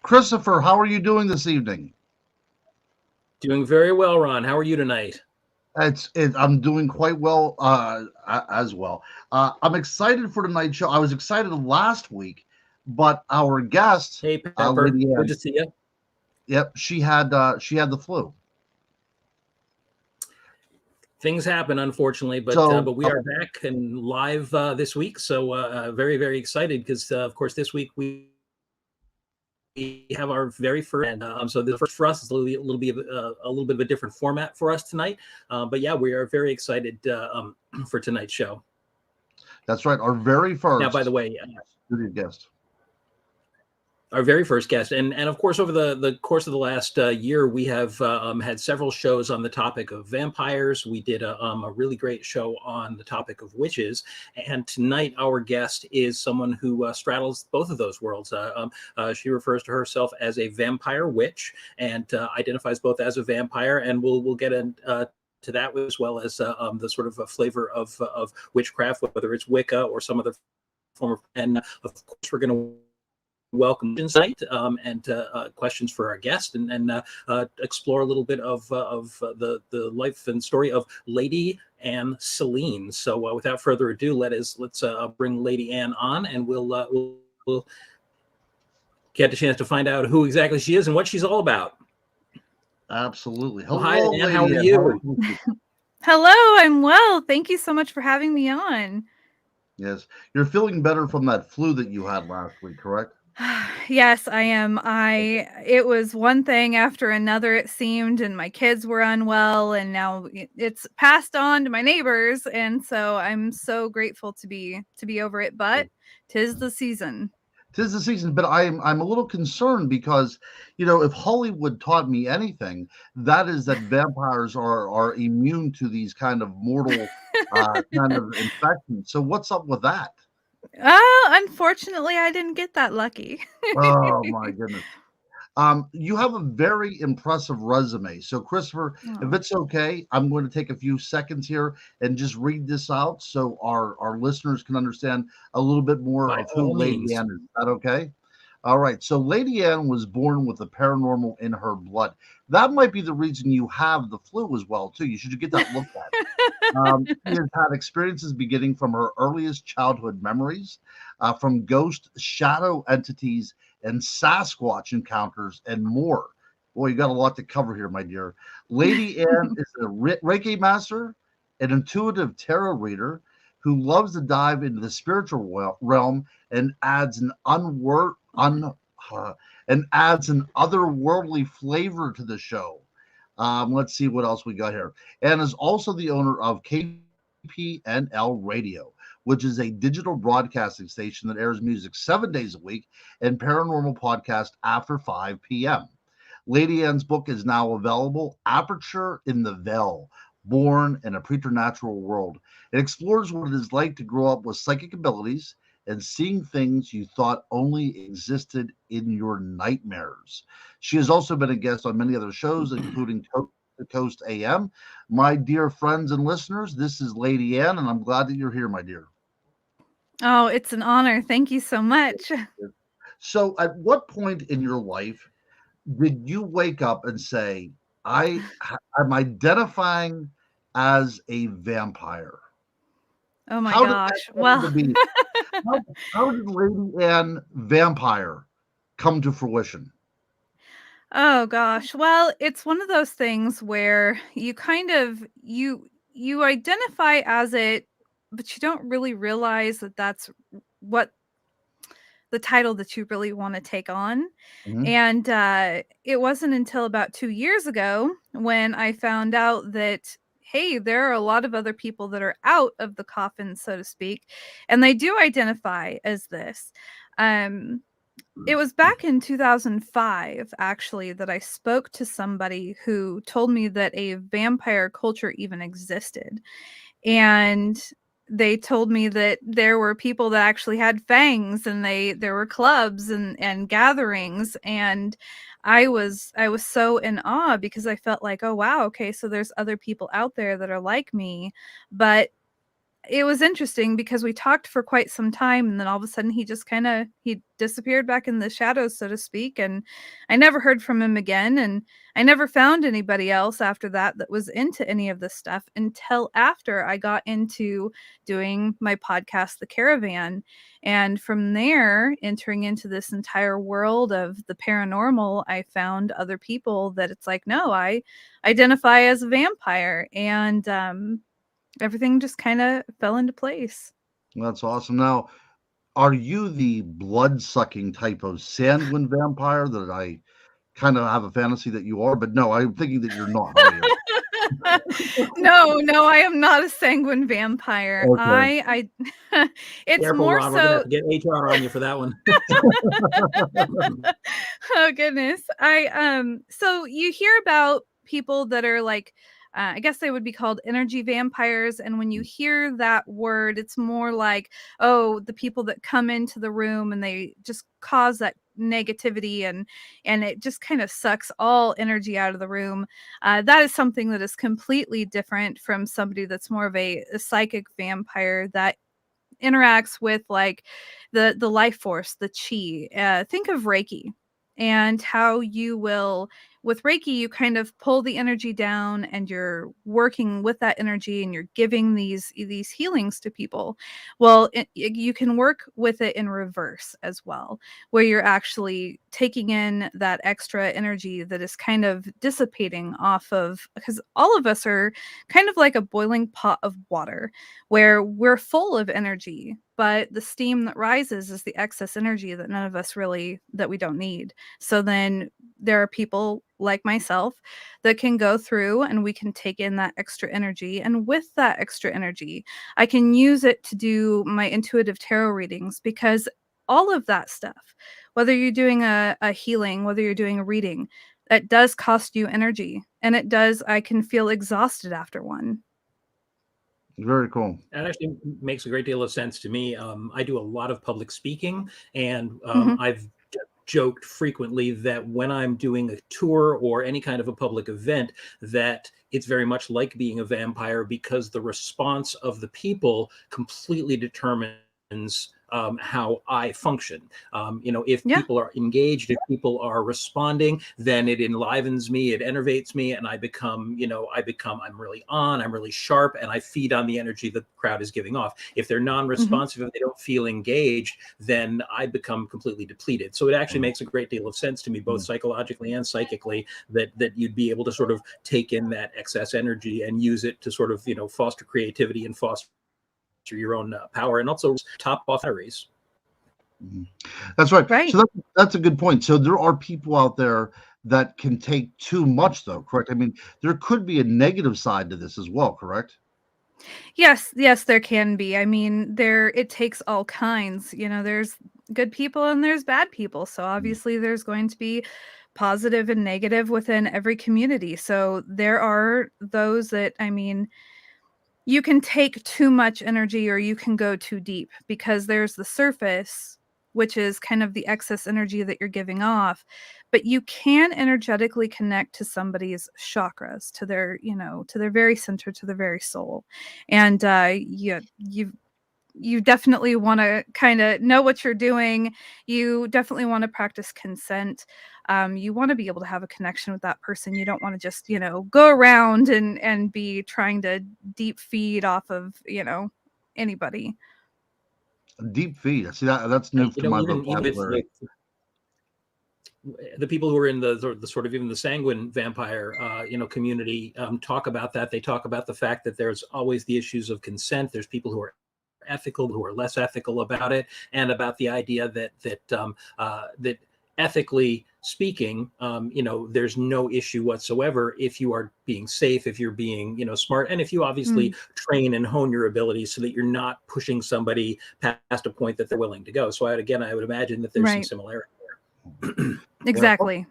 Christopher, how are you doing this evening? Doing very well, Ron. How are you tonight? I'm doing quite well as well. I'm excited for tonight's show. I was excited last week, but our guest, Hey, Pepper. Lady Good Ann, to see you. yep, she had the flu. Things happen, unfortunately, So but we are back and live this week. So very, very excited because, of course, this week we have our very first, and so the first for us is a little bit of a different format for us tonight. But yeah, we are very excited for tonight's show. that's right, our very Now, by first the way, studio guest. our very first guest, and of course, over the course of the last year, we have had several shows on the topic of vampires. We did a really great show on the topic of witches, and tonight our guest is someone who straddles both of those worlds. She refers to herself as a vampire witch and identifies both as a vampire, and we'll get to that as well as the sort of a flavor of witchcraft, whether it's Wicca or some other form of. And of course, we're going to welcome insight and questions for our guest, and explore a little bit of the life and story of Lady Ann Selene. So without further ado, let's bring Lady Ann on, and we'll get a chance to find out who exactly she is and what she's all about. Absolutely. Well, hi, Hello, Ann. How are Lady Ann. you? Hello, I'm well. Thank you so much for having me on. Yes, you're feeling better from that flu that you had last week, correct? Yes, I am. It was one thing after another, it seemed, and my kids were unwell, and now it's passed on to my neighbors, and so I'm so grateful to be over it, but 'tis the season. 'Tis the season, but I'm a little concerned because, if Hollywood taught me anything, that is that vampires are immune to these kind of mortal kind of infections. So what's up with that? Oh, unfortunately, I didn't get that lucky. Oh my goodness. You have a very impressive resume. So, Christopher, if Oh. it's okay, I'm going to take a few seconds here and just read this out so our listeners can understand a little bit more By of who all Lady means. Ann is. Is that okay? All right. So, Lady Ann was born with the paranormal in her blood. That might be the reason you have the flu as well, too. You should get that looked at. She has had experiences beginning from her earliest childhood memories, from ghost shadow entities and Sasquatch encounters, and more. Boy, you got a lot to cover here, my dear. Lady Ann is a Reiki master, an intuitive tarot reader who loves to dive into the spiritual realm and adds and adds an otherworldly flavor to the show. Let's see what else we got here. And is also the owner of KPNL Radio, which is a digital broadcasting station that airs music 7 days a week and paranormal podcast after 5 p.m. Lady Ann's book is now available, Aperture in the Veil, Born in a Preternatural World. It explores what it is like to grow up with psychic abilities and seeing things you thought only existed in your nightmares. She has also been a guest on many other shows, including Coast to Coast AM. My dear friends and listeners, this is Lady Ann, and I'm glad that you're here, my dear. Oh, it's an honor. Thank you so much. So, at what point in your life did you wake up and say, I'm identifying as a vampire? Oh my How did that gosh. come to Well, be? How did Lady Ann Vampire come to fruition? oh gosh. Well, it's one of those things where you kind of you identify as it, but you don't really realize that that's what the title that you really want to take on. Mhm. And it wasn't until about 2 years ago when I found out that, hey, there are a lot of other people that are out of the coffin, so to speak, and they do identify as this. Um, it was back in 2005, actually, that I spoke to somebody who told me that a vampire culture even existed. And they told me that there were people that actually had fangs, and there were clubs and gatherings, and I was so in awe because I felt like, oh wow, okay, so there's other people out there that are like me. But it was interesting because we talked for quite some time, and then all of a sudden he just he disappeared back in the shadows, so to speak, and I never heard from him again, and I never found anybody else after that that was into any of this stuff until after I got into doing my podcast, The Caravan. And from there, entering into this entire world of the paranormal, I found other people that it's like, no, I identify as a vampire. And everything just kind of fell into place. That's awesome. Now, are you the blood-sucking type of sanguine vampire that I kind of have a fantasy that you are? But no, I'm thinking that you're not, are you? No, I am not a sanguine vampire. Okay. It's Careful, more Ron. We're gonna have so. to get HR on you for that one. Oh goodness. So you hear about people that are like, I guess they would be called energy vampires, and when you hear that word, it's more like, oh, the people that come into the room and they just cause that negativity, and it just kind of sucks all energy out of the room. That is something that is completely different from somebody that's more of a psychic vampire that interacts with like the life force, the chi. Think of Reiki and how you will, with Reiki, you kind of pull the energy down and you're working with that energy and you're giving these healings to people. Well, you can work with it in reverse as well, where you're actually taking in that extra energy that is kind of dissipating off of, because all of us are kind of like a boiling pot of water where we're full of energy, but the steam that rises is the excess energy that none of us really, that we don't need. So then there are people like myself that can go through and we can take in that extra energy, and with that extra energy I can use it to do my intuitive tarot readings, because all of that stuff, whether you're doing a healing, whether you're doing a reading, it does cost you energy, and it does, I can feel exhausted after one. Very cool. That actually makes a great deal of sense to me. I do a lot of public speaking, and Mhm. I've joked frequently that when I'm doing a tour or any kind of a public event, that it's very much like being a vampire, because the response of the people completely determines how I function. If Yeah. people are engaged, if people are responding, then it enlivens me, it enervates me, and I'm really on, I'm really sharp, and I feed on the energy the crowd is giving off. If they're Mhm. non-responsive, if they don't feel engaged, then I become completely depleted. So it actually makes a great deal of sense to me, both psychologically and psychically, that you'd be able to sort of take in that excess energy and use it to sort of foster creativity and foster your own power, and also top off batteries. Mhm. That's right. Right. So that's a good point. So there are people out there that can take too much, though, correct? I mean, there could be a negative side to this as well, correct? Yes, there can be. I mean, it takes all kinds. There's good people and there's bad people. So obviously there's going to be positive and negative within every community. So there are those that, I mean, you can take too much energy or you can go too deep, because there's the surface, which is kind of the excess energy that you're giving off, but you can energetically connect to somebody's chakras, to their very center, to their very soul. And you definitely want to kind of know what you're doing. You definitely want to practice consent. You want to be able to have a connection with that person. You don't want to just, go around and be trying to deep feed off of, anybody. Deep feed. See, that's new to my Even if vocabulary. the people who are in the sort of even the sanguine vampire community talk about that. They talk about the fact that there's always the issues of consent. There's people who are ethical, who are less ethical about it, and about the idea that ethically speaking, there's no issue whatsoever if you are being safe, if you're being, smart, and if you obviously Mm, train and hone your abilities so that you're not pushing somebody past a point that they're willing to go. So I would imagine that there's some right. similarity. Yeah, Exactly.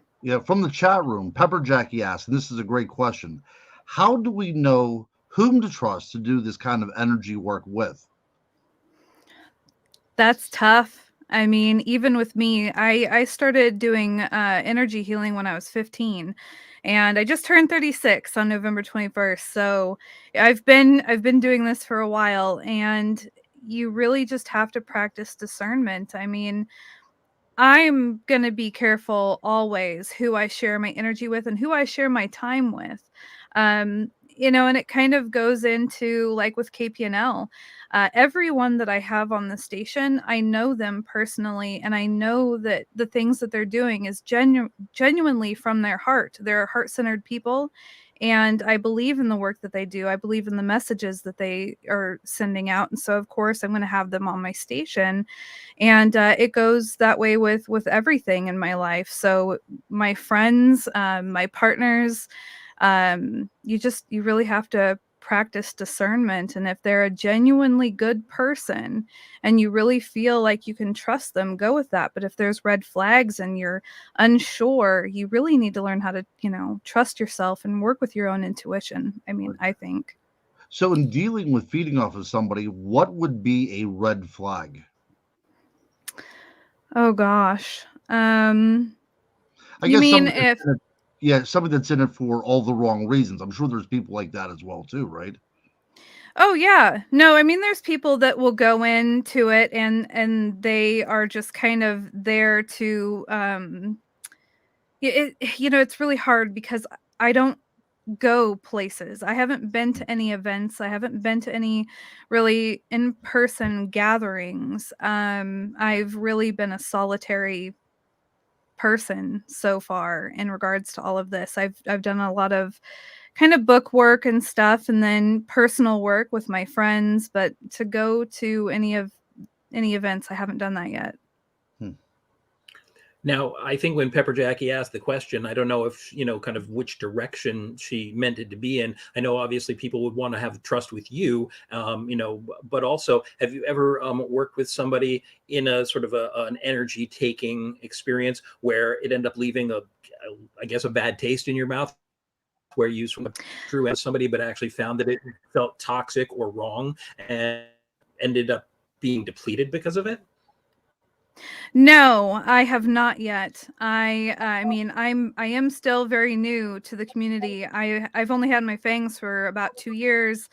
from the chat room, Pepper Jackie asked, and this is a great question. How do we know whom to trust to do this kind of energy work with? That's tough. I mean, even with me, I started doing energy healing when I was 15, and I just turned 36 on November 21st. So I've been doing this for a while, and you really just have to practice discernment. I mean, I'm going to be careful always who I share my energy with and who I share my time with. And it kind of goes into like with KPNL. Everyone that I have on the station, I know them personally, and I know that the things that they're doing is genuinely from their heart. They're heart-centered people, and I believe in the work that they do. I believe in the messages that they are sending out, and so of course I'm going to have them on my station. And it goes that way with everything in my life. So my friends, my partners, you really have to practice discernment. And if they're a genuinely good person and you really feel like you can trust them, go with that. But if there's red flags and you're unsure, you really need to learn how to trust yourself and work with your own intuition. I mean, I think. So, in dealing with feeding off of somebody, what would be a red flag? Oh gosh. I You guess mean somebody if somebody that's in it for all the wrong reasons. I'm sure there's people like that as well too, right? Oh yeah. No, I mean there's people that will go into it and they are just kind of there to it's really hard because I don't go places. I haven't been to any events. I haven't been to any really in-person gatherings. I've really been a solitary person so far in regards to all of this. I've done a lot of kind of book work and stuff, and then personal work with my friends, but to go to any events, I haven't done that yet. Now, I think when Pepper Jackie asked the question, I don't know if, kind of which direction she meant it to be in. I know obviously people would want to have trust with you, but also have you ever worked with somebody in a sort of an energy taking experience where it ended up leaving I guess, a bad taste in your mouth, where you sort of drew at somebody, but actually found that it felt toxic or wrong and ended up being depleted because of it? No, I have not yet. I mean, I am still very new to the community. I've only had my fangs for about 2 years,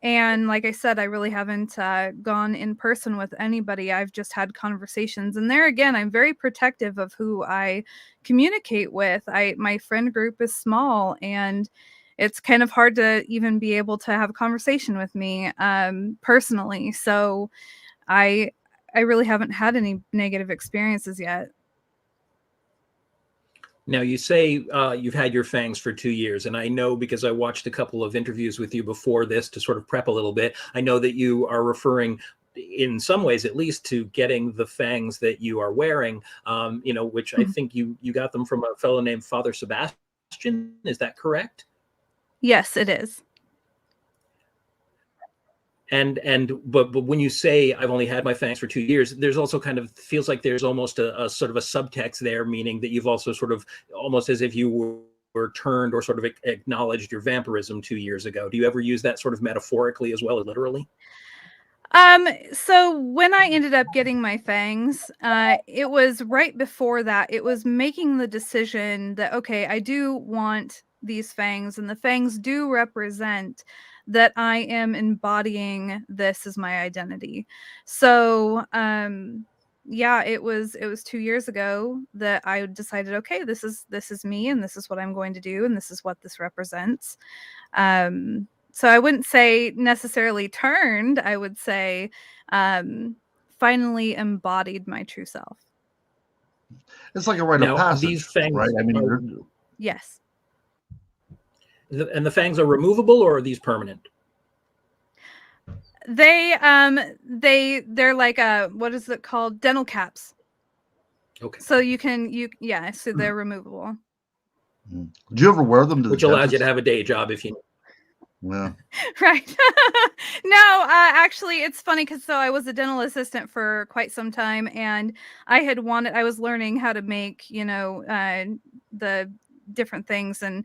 and like I said, I really haven't gone in person with anybody. I've just had conversations, and there again, I'm very protective of who I communicate with. My friend group is small, and it's kind of hard to even be able to have a conversation with me personally. So I I really haven't had any negative experiences yet. Now, you say you've had your fangs for 2 years, and I know because I watched a couple of interviews with you before this to sort of prep a little bit. I know that you are referring, in some ways at least, to getting the fangs that you are wearing, which I Mhm. think you got them from a fellow named Father Sebastian. Is that correct? Yes, it is. But when you say I've only had my fangs for 2 years, there's also kind of feels like there's almost a sort of a subtext there, meaning that you've also sort of almost as if you were turned or sort of acknowledged your vampirism 2 years ago. Do you ever use that sort of metaphorically as well as literally? So when I ended up getting my fangs, it was right before that. It was making the decision that, okay, I do want these fangs, and the fangs do represent that I am embodying this as my identity. So, yeah, it was 2 years ago that I decided, okay, this is me, and this is what I'm going to do, and this is what this represents. So I wouldn't say necessarily turned, I would say, um, finally embodied my true self. It's like a rite of Now, passage, these right? fangs I mean, are, Yes. and the fangs are removable, or are these permanent? They're like what is it called? Dental caps. Okay. So yeah, so they're removable. do you ever wear them to the Which allows you to dentist? have a day job if you. Yeah. Right. No, actually, it's funny because so I was a dental assistant for quite some time, and I was learning how to make, the different things, and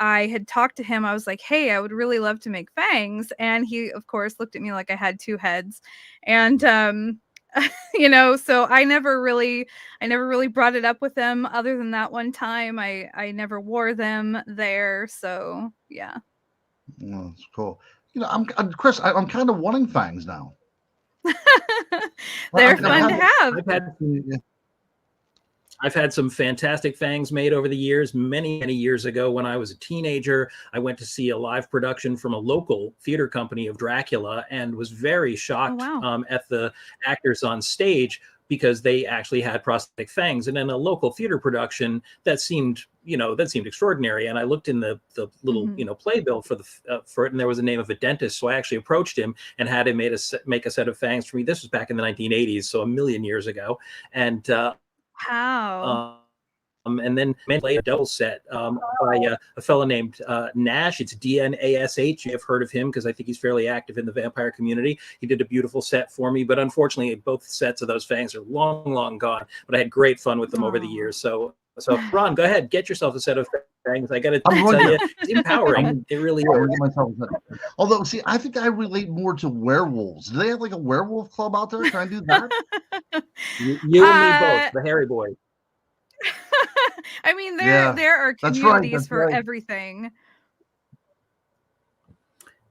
I had talked to him. I was like, "Hey, I would really love to make fangs," and he, of course, looked at me like I had two heads, and So I never really brought it up with them other than that one time. I never wore them there. So yeah. Oh, that's cool. Chris, I'm kind of wanting fangs now. They're I've fun to had, have. I've had some fantastic fangs made over the years. Many, many years ago, when I was a teenager, I went to see a live production from a local theater company of Dracula and was very Oh shocked wow. at the actors on stage because they actually had prosthetic fangs. And in a local theater production, that seemed extraordinary. And I looked in the little Mhm. playbill for it, and there was a name of a dentist. So I actually approached him and had him make a set of fangs for me. This was back in the 1980s, so a million years ago, and Wow. and then made a double set by a fellow named Nash. It's DNASH. You've heard of him because I think he's fairly active in the vampire community. He did a beautiful set for me, but unfortunately, both sets of those fangs are long, long gone. But I had great fun with them over the years. So Ron, go ahead, get yourself a set of fangs. I got to tell you, it's empowering. It really I'm is. myself a set. Although, see, I think I relate more to werewolves. Do they have like a werewolf club out there? Can I do that? You and me both, the hairy boys. I mean, Yeah, there are that's right. communities That's for right. everything.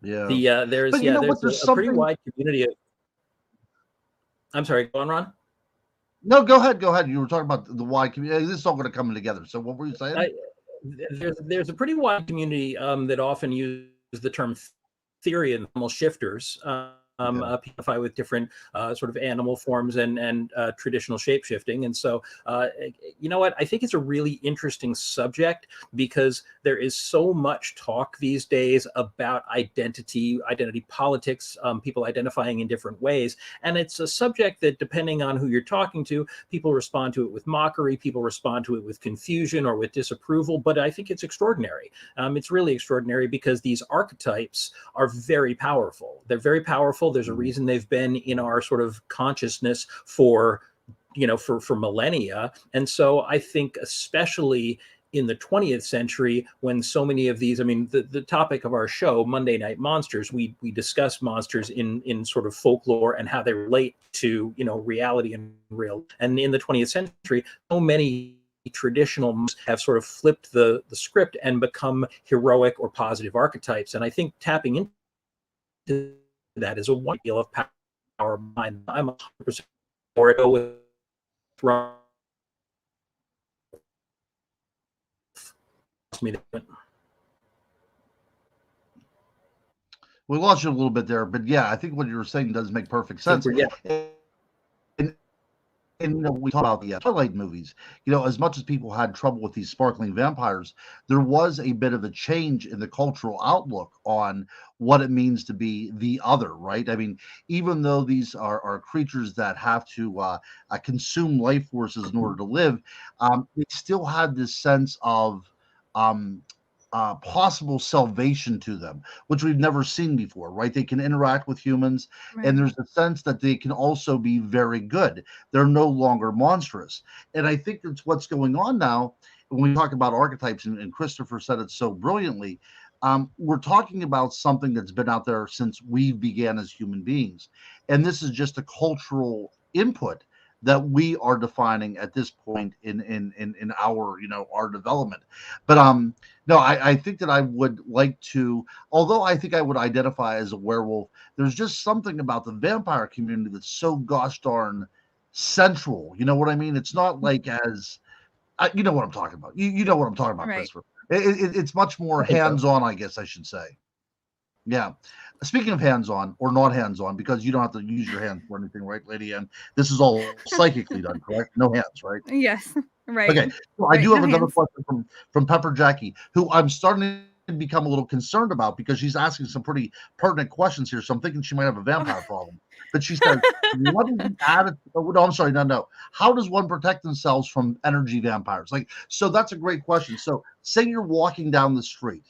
Yeah. There's But you know what? there's There's a pretty something. wide community of. I'm sorry, go on, Ron. No, go ahead. Go ahead. You were talking about the why community. This is all going to come together. So, what were you saying? There's a pretty wide community that often use the term theory and animal shifters. People identify with different sort of animal forms and traditional shape shifting. And so, you know what? I think it's a really interesting subject because there is so much talk these days about identity politics, people identifying in different ways. And it's a subject that, depending on who you're talking to, people respond to it with mockery, people respond to it with confusion or with disapproval. But I think it's extraordinary. It's really extraordinary because these archetypes are very powerful. They're very powerful. There's a reason they've been in our sort of consciousness for millennia. And so I think especially in the 20th century, when so many of these, I mean, the topic of our show, Monday Night Monsters, we discuss monsters in sort of folklore and how they relate to, reality and real. And in the 20th century, so many traditional have sort of flipped the script and become heroic or positive archetypes. And I think tapping into that is a one deal of power behind. I'm 100% for it. Go with Ron. We lost you a little bit there, but yeah, I think what you were saying does make perfect sense. And we talk about the Twilight movies. As much as people had trouble with these sparkling vampires, there was a bit of a change in the cultural outlook on what it means to be the other, right? I mean, even though these are creatures that have to consume life forces in order to live, they still had this sense of um, possible salvation to them, which we've never seen before, right? They can interact with humans, and Right. there's a sense that they can also be very good. They're no longer monstrous. And I think that's what's going on now when we talk about archetypes, and Christopher said it so brilliantly. We're talking about something that's been out there since we began as human beings. And this is just a cultural input that we are defining at this point in our our development. But no, I think that I would like to, although I think I would identify as a werewolf, there's just something about the vampire community that's so gosh darn central. You know what I mean? It's not like you know what I'm talking about. You know what I'm talking about, Right. Christopher. It's much more I think so. hands on, I guess I should say. Yeah. Speaking of hands on or not hands on, because you don't have to use your hands for anything, right, Lady Ann? This is all psychically done, correct? No hands, right? Yes. Right. Okay, so I Right. do have No another hands. question from Pepper Jackie, who I'm starting to become a little concerned about because she's asking some pretty pertinent questions here. So I'm thinking she might have a vampire problem. But she says, "What is the added? Oh, no, I'm sorry, no. How does one protect themselves from energy vampires?" So that's a great question. So say you're walking down the street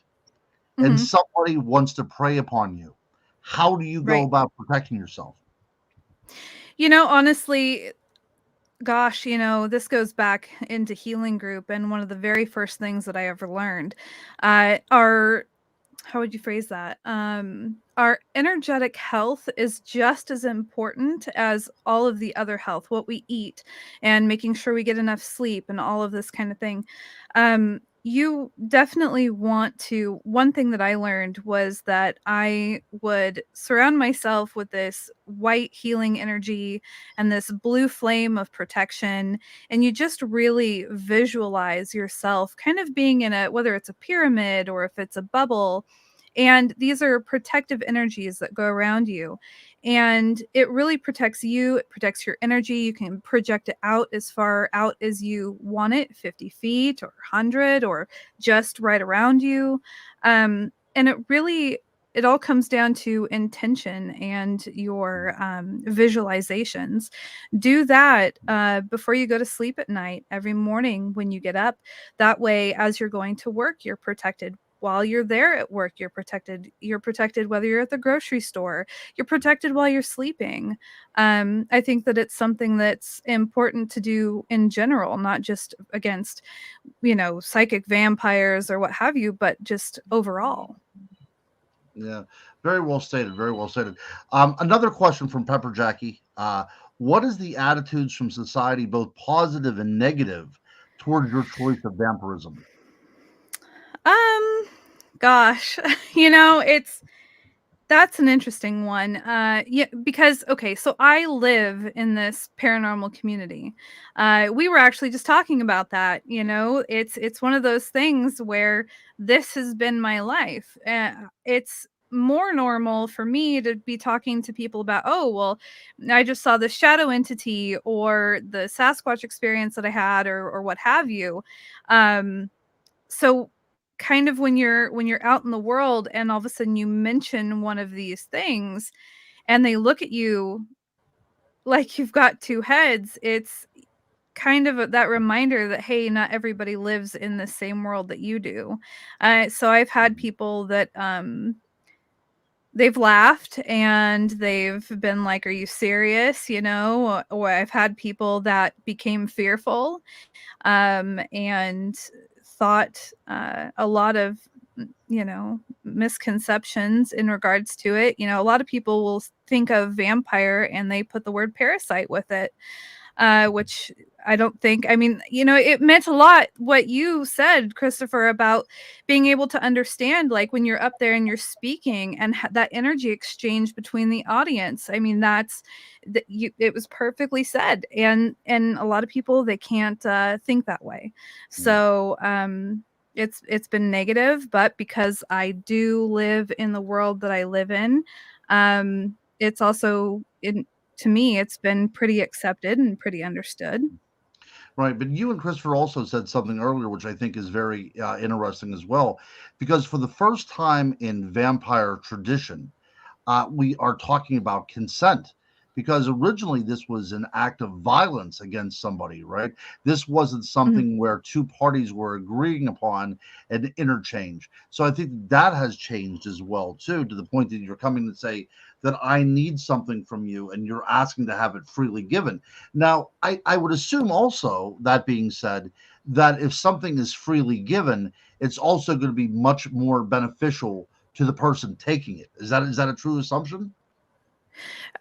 and Mhm. somebody wants to prey upon you. How do you go Right. about protecting yourself? Honestly, gosh, this goes back into healing group, and one of the very first things that I ever learned are how would you phrase that? Our energetic health is just as important as all of the other health, what we eat and making sure we get enough sleep and all of this kind of thing. You definitely want to. One thing that I learned was that I would surround myself with this white healing energy and this blue flame of protection. And you just really visualize yourself kind of being in a, whether it's a pyramid or if it's a bubble, and these are protective energies that go around you. And it really protects you, it protects your energy. You can project it out as far out as you want it, 50 feet or 100 or just right around you. And it all comes down to intention and your visualizations. Do that before you go to sleep at night, every morning when you get up. That way, as you're going to work, you're protected. While you're there at work, you're protected. You're protected whether you're at the grocery store. You're protected while you're sleeping. I think that it's something that's important to do in general, not just against, psychic vampires or what have you, but just overall. Yeah, very well stated. Very well stated. Another question from Pepper Jackie. What is the attitudes from society, both positive and negative, towards your choice of vampirism? Um, Gosh, it's that's an interesting one. Yeah, because okay, so I live in this paranormal community. We were actually just talking about that. It's one of those things where this has been my life. It's more normal for me to be talking to people about, oh, well, I just saw the shadow entity or the Sasquatch experience that I had, or what have you. Um, so kind of when you're out in the world and all of a sudden you mention one of these things and they look at you like you've got two heads, it's kind of that reminder that, hey, not everybody lives in the same world that you do. So I've had people that they've laughed and they've been like, are you serious? Or I've had people that became fearful and thought a lot of misconceptions in regards to it. A lot of people will think of vampire and they put the word parasite with it, which I don't think. I mean, it meant a lot what you said, Christopher, about being able to understand, like when you're up there and you're speaking and that energy exchange between the audience. I mean, it was perfectly said, and a lot of people, they can't think that way. So it's been negative, but because I do live in the world that I live in, it's also to me, it's been pretty accepted and pretty understood. Right, but you and Christopher also said something earlier, which I think is very interesting as well, because for the first time in vampire tradition, we are talking about consent, because originally this was an act of violence against somebody, right? This wasn't Mhm. something where two parties were agreeing upon an interchange. So I think that has changed as well too, to the point that you're coming to say that I need something from you and you're asking to have it freely given. Now, I would assume also, that being said, that if something is freely given, it's also going to be much more beneficial to the person taking it. Is that a true assumption?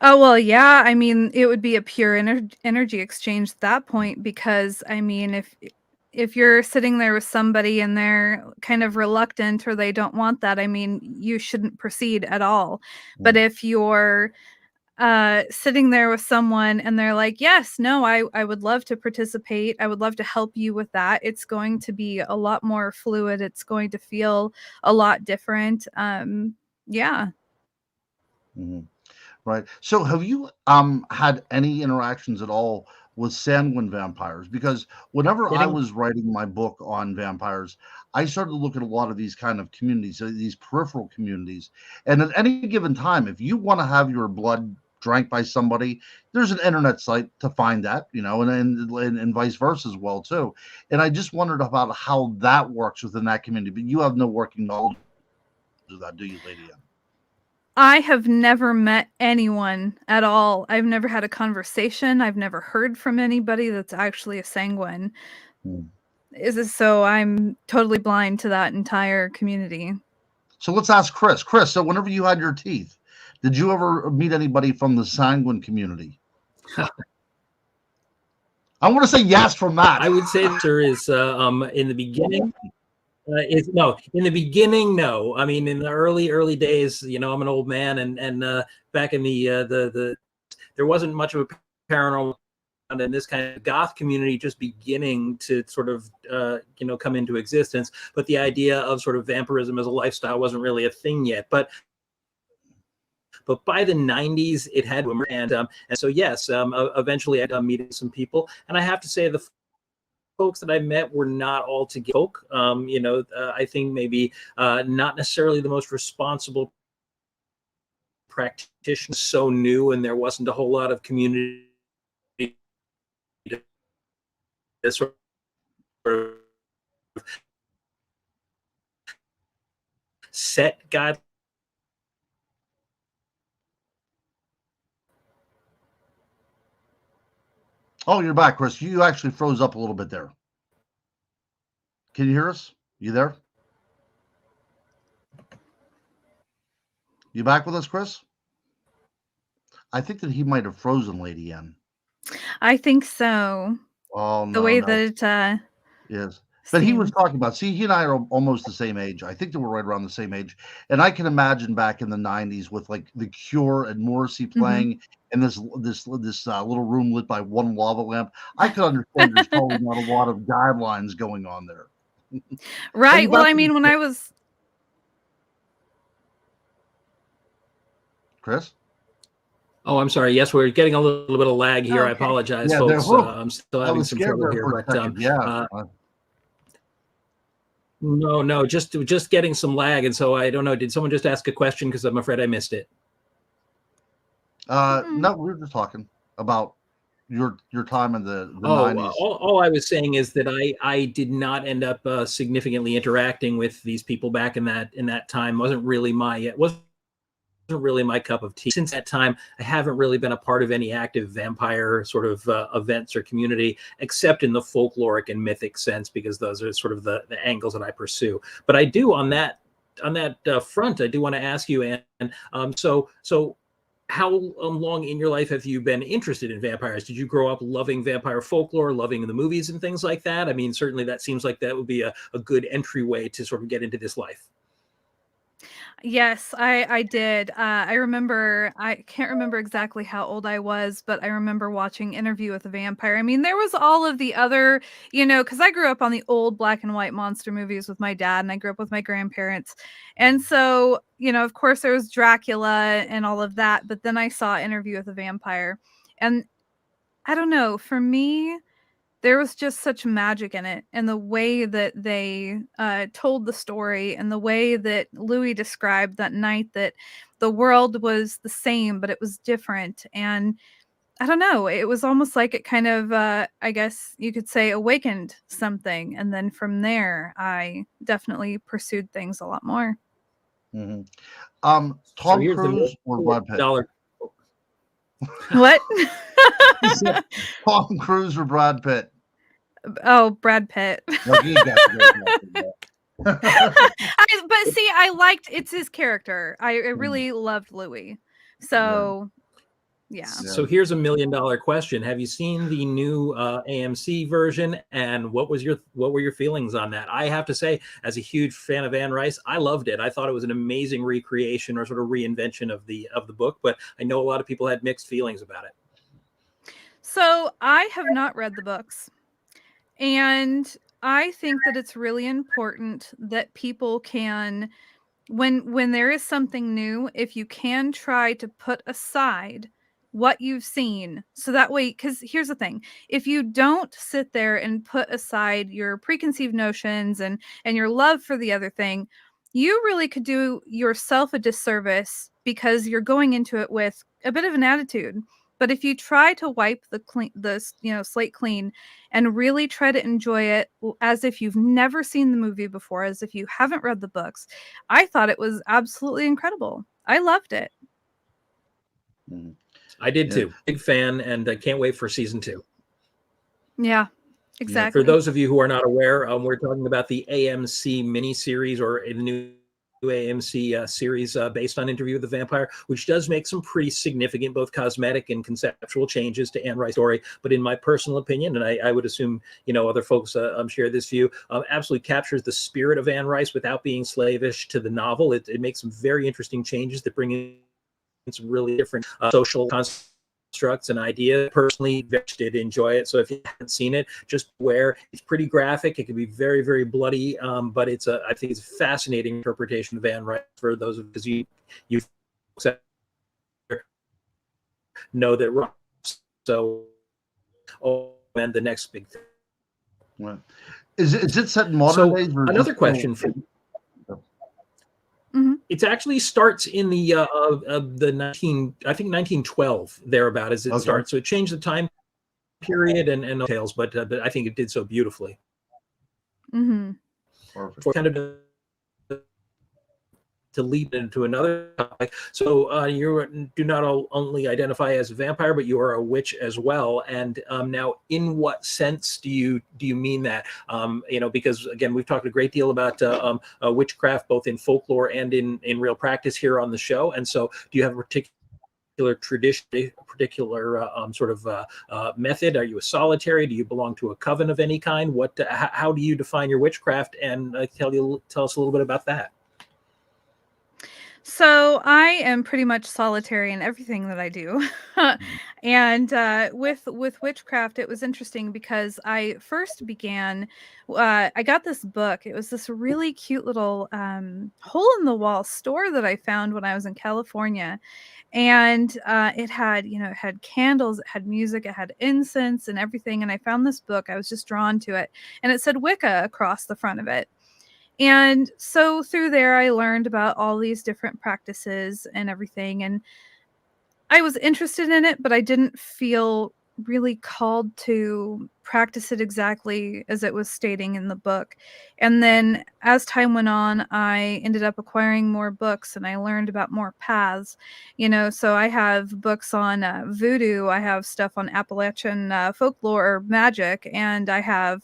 Oh, well, yeah, I mean, it would be a pure energy exchange at that point, because I mean, if you're sitting there with somebody and they're kind of reluctant or they don't want that, I mean, you shouldn't proceed at all. But Mm, if you're sitting there with someone and they're like, yes, no, I would love to participate, I would love to help you with that, it's going to be a lot more fluid, it's going to feel a lot different. Yeah. mhm. Right. So have you had any interactions at all with sanguine vampires? Because whenever I Getting was writing my book on vampires, I started to look at a lot of these kind of communities, these peripheral communities. And at any given time, if you want to have your blood drank by somebody, there's an internet site to find that, and vice versa as well too. And I just wondered about how that works within that community. But you have no working knowledge of that, do you, Lady Ann? I have never met anyone at all. I've never had a conversation. I've never heard from anybody that's actually a sanguine. Hmm. Is this so I'm totally blind to that entire community. So let's ask Chris. Chris, so whenever you had your teeth, did you ever meet anybody from the sanguine community? I want to say yes from that. I would say the answer is in the beginning. In the beginning, no. I mean, in the early days, I'm an old man, and back in the there wasn't much of a paranormal in this kind of goth community just beginning to sort of come into existence. But the idea of sort of vampirism as a lifestyle wasn't really a thing yet. But by the 90s, it had to emerge. And so, yes, eventually I ended up meeting some people. And I have to say, the folks that I met were not all together folk. I think maybe not necessarily the most responsible practitioners, so new, and there wasn't a whole lot of community to sort of set guidelines. Oh, you're back, Chris. You actually froze up a little bit there. Can you hear us? You there? You back with us, Chris? I think that he might have frozen Lady Ann. I think so. Oh, no. The way that it yes. But he was talking about, he and I are almost the same age. I think that we're right around the same age. And I can imagine back in the 90s with like The Cure and Morrissey playing in this little room lit by one lava lamp. I could understand there's probably not a lot of guidelines going on there. Right. Well, I mean, when I was... Chris? Oh, I'm sorry. Yes, we're getting a little bit of lag here. Okay. I apologize, folks. I'm still having some trouble here. But no, just getting some lag. And so I don't know. Did someone just ask a question? Because I'm afraid I missed it. No, we were just talking about your time in the 90s. All I was saying is that I did not end up significantly interacting with these people back in that time. Wasn't really my cup of tea. Since that time, I haven't really been a part of any active vampire sort of events or community, except in the folkloric and mythic sense, because those are sort of the angles that I pursue. But I do on that front, I do want to ask you, Anne. So how long in your life have you been interested in vampires? Did you grow up loving vampire folklore, loving the movies and things like that? I mean, certainly that seems like that would be a good entryway to sort of get into this life. Yes, I did. I remember, I can't remember exactly how old I was, but I remember watching Interview with a Vampire. I mean, there was all of the other, because I grew up on the old black and white monster movies with my dad, and I grew up with my grandparents. And so, of course, there was Dracula and all of that, but then I saw Interview with a Vampire. And I don't know, for me, there was just such magic in it, and the way that they told the story, and the way that Louis described that night that the world was the same, but it was different. And I don't know, it was almost like it kind of, I guess you could say, awakened something. And then from there, I definitely pursued things a lot more. Mm-hmm. Tom Cruise or Brad Pitt? What? Tom Cruise or Brad Pitt? Oh, Brad Pitt. But see, I liked, it's his character. I really loved Louis. So yeah. So here's $1 million question. Have you seen the new AMC version, and what were your feelings on that? I have to say, as a huge fan of Anne Rice, I loved it. I thought it was an amazing recreation or sort of reinvention of the book, but I know a lot of people had mixed feelings about it. So I have not read the books, and I think that it's really important that people can, when there is something new, if you can try to put aside what you've seen, so that way, because here's the thing, if you don't sit there and put aside your preconceived notions and your love for the other thing, you really could do yourself a disservice, because you're going into it with a bit of an attitude. But if you try to wipe the slate clean and really try to enjoy it as if you've never seen the movie before, as if you haven't read the books, I thought it was absolutely incredible. I loved it. I did too. Big fan, and I can't wait for season 2. Yeah, exactly. For those of you who are not aware, we're talking about the AMC miniseries, or a new AMC series based on Interview with the Vampire, which does make some pretty significant both cosmetic and conceptual changes to Anne Rice's story. But in my personal opinion, and I would assume other folks share this view, absolutely captures the spirit of Anne Rice without being slavish to the novel. It makes some very interesting changes that bring in some really different social constructs and ideas. Personally, did enjoy it. So if you haven't seen it, just beware. It's pretty graphic. It can be very, very bloody, but I think it's a fascinating interpretation of Anne Rice for those of because you know that. So, and the next big thing. Right. Is it set in modern days? Another question for you. Mm-hmm. It actually starts in the 1912 thereabout as it starts. So it changed the time period and details, but I think it did so beautifully. Mm-hmm. For kind of to lead into another topic. So you do not only identify as a vampire, but you are a witch as well. And now, in what sense do you mean that? Because again, we've talked a great deal about witchcraft, both in folklore and in real practice here on the show. And so, do you have a particular tradition, particular sort of method? Are you a solitary? Do you belong to a coven of any kind? How do you define your witchcraft? And tell us a little bit about that. So I am pretty much solitary in everything that I do. And with witchcraft, it was interesting because I first began, I got this book. It was this really cute little hole in the wall store that I found when I was in California. And it had candles, it had music, it had incense and everything. And I found this book. I was just drawn to it. And it said Wicca across the front of it. And so through there, I learned about all these different practices and everything. And I was interested in it, but I didn't feel really called to practice it exactly as it was stating in the book. And then as time went on, I ended up acquiring more books and I learned about more paths, so I have books on voodoo. I have stuff on Appalachian folklore or magic, and I have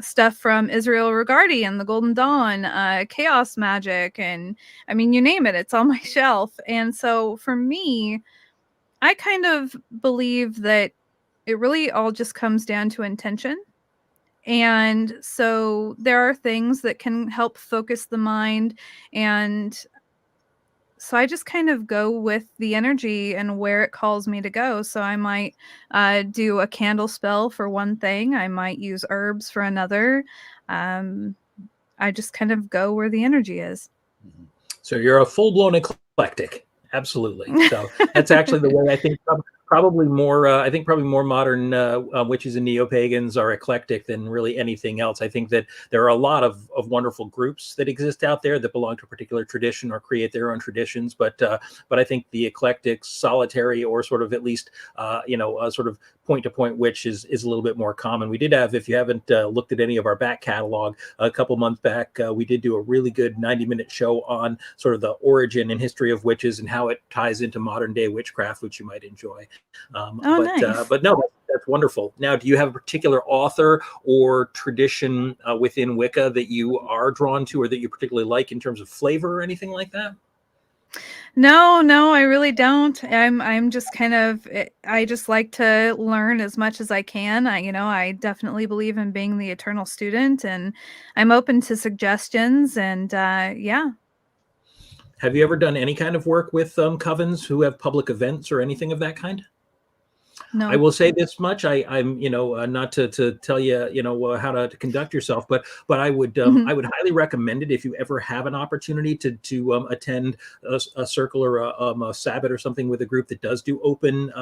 stuff from Israel Regardie and the Golden Dawn, chaos magic, and I mean, you name it, it's on my shelf. And so for me, I kind of believe that it really all just comes down to intention. And so there are things that can help focus the mind. And so I just kind of go with the energy and where it calls me to go. So I might do a candle spell for one thing. I might use herbs for another. I just kind of go where the energy is. So you're a full-blown eclectic. Absolutely. So that's actually the way I think probably more modern witches and neo-pagans are eclectic than really anything else. I think that there are a lot of wonderful groups that exist out there that belong to a particular tradition or create their own traditions. But I think the eclectic, solitary, or sort of at least sort of point-to-point witch is a little bit more common. We did have, if you haven't looked at any of our back catalog, a couple months back, we did do a really good 90-minute show on sort of the origin and history of witches and how it ties into modern day witchcraft, which you might enjoy. Nice. But no, that's wonderful. Now, do you have a particular author or tradition within Wicca that you are drawn to or that you particularly like in terms of flavor or anything like that? No, I really don't. I'm just kind of, I just like to learn as much as I can. I definitely believe in being the eternal student, and I'm open to suggestions. And yeah. Have you ever done any kind of work with covens who have public events or anything of that kind? No. I will say this much: I'm not to tell you how to conduct yourself, but I would I would highly recommend it if you ever have an opportunity to attend a circle or a Sabbath or something with a group that does do open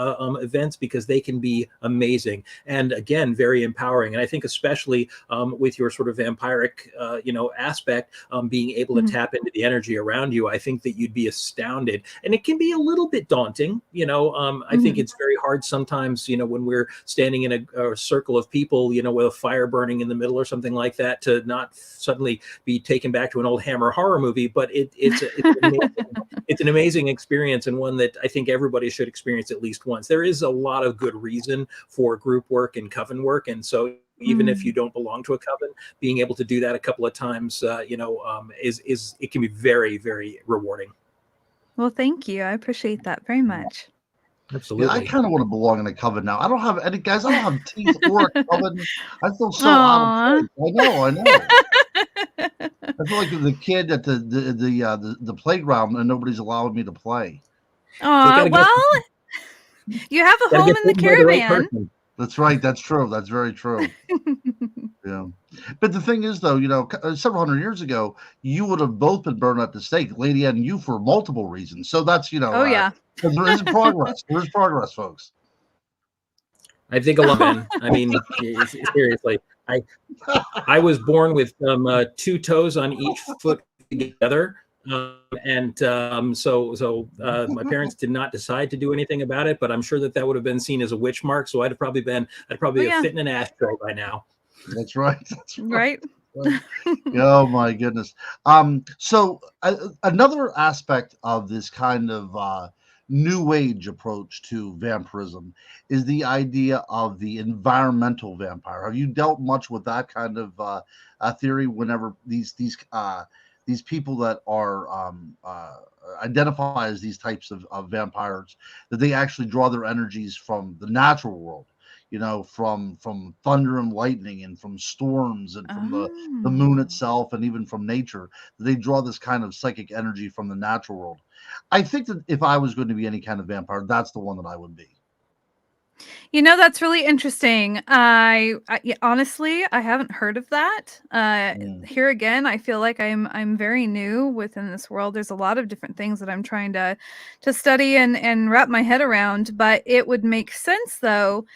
events, because they can be amazing and again very empowering. And I think especially with your sort of vampiric aspect, being able to tap into the energy around you, I think that you'd be astounded. And it can be a little bit daunting, I think it's very hard sometimes, when we're standing in a circle of people, with a fire burning in the middle or something like that, to not suddenly be taken back to an old Hammer horror movie. But it's an amazing experience, and one that I think everybody should experience at least once. There is a lot of good reason for group work and coven work. And so even if you don't belong to a coven, being able to do that a couple of times, is it can be very, very rewarding. Well, thank you. I appreciate that very much. Absolutely. Yeah, I kind of want to belong in a coven now. I don't have any guys. I don't have teeth or a coven. I feel so out of place. I know. I feel like the kid at the playground and nobody's allowing me to play. Well, you have a home in the caravan. That's right. That's true. That's very true. Yeah. But the thing is, though, several hundred years ago, you would have both been burned at the stake, Lady Ann and you, for multiple reasons. So that's, yeah. There is progress. There is progress, folks. I think a lot, man. I mean, seriously, I was born with 2 toes on each foot together. So my parents did not decide to do anything about it, but I'm sure that would have been seen as a witch mark. So I'd probably have fit in an ashtray by now. That's right. That's right. Oh my goodness. So another aspect of this kind of new age approach to vampirism is the idea of the environmental vampire. Have you dealt much with that kind of theory? Whenever these people that are identify as these types of vampires, that they actually draw their energies from the natural world, from thunder and lightning and from storms and from the moon itself and even from nature. They draw this kind of psychic energy from the natural world. I think that if I was going to be any kind of vampire, that's the one that I would be. That's really interesting. I honestly, I haven't heard of that. Here again, I feel like I'm very new within this world. There's a lot of different things that I'm trying to study and wrap my head around, but it would make sense though,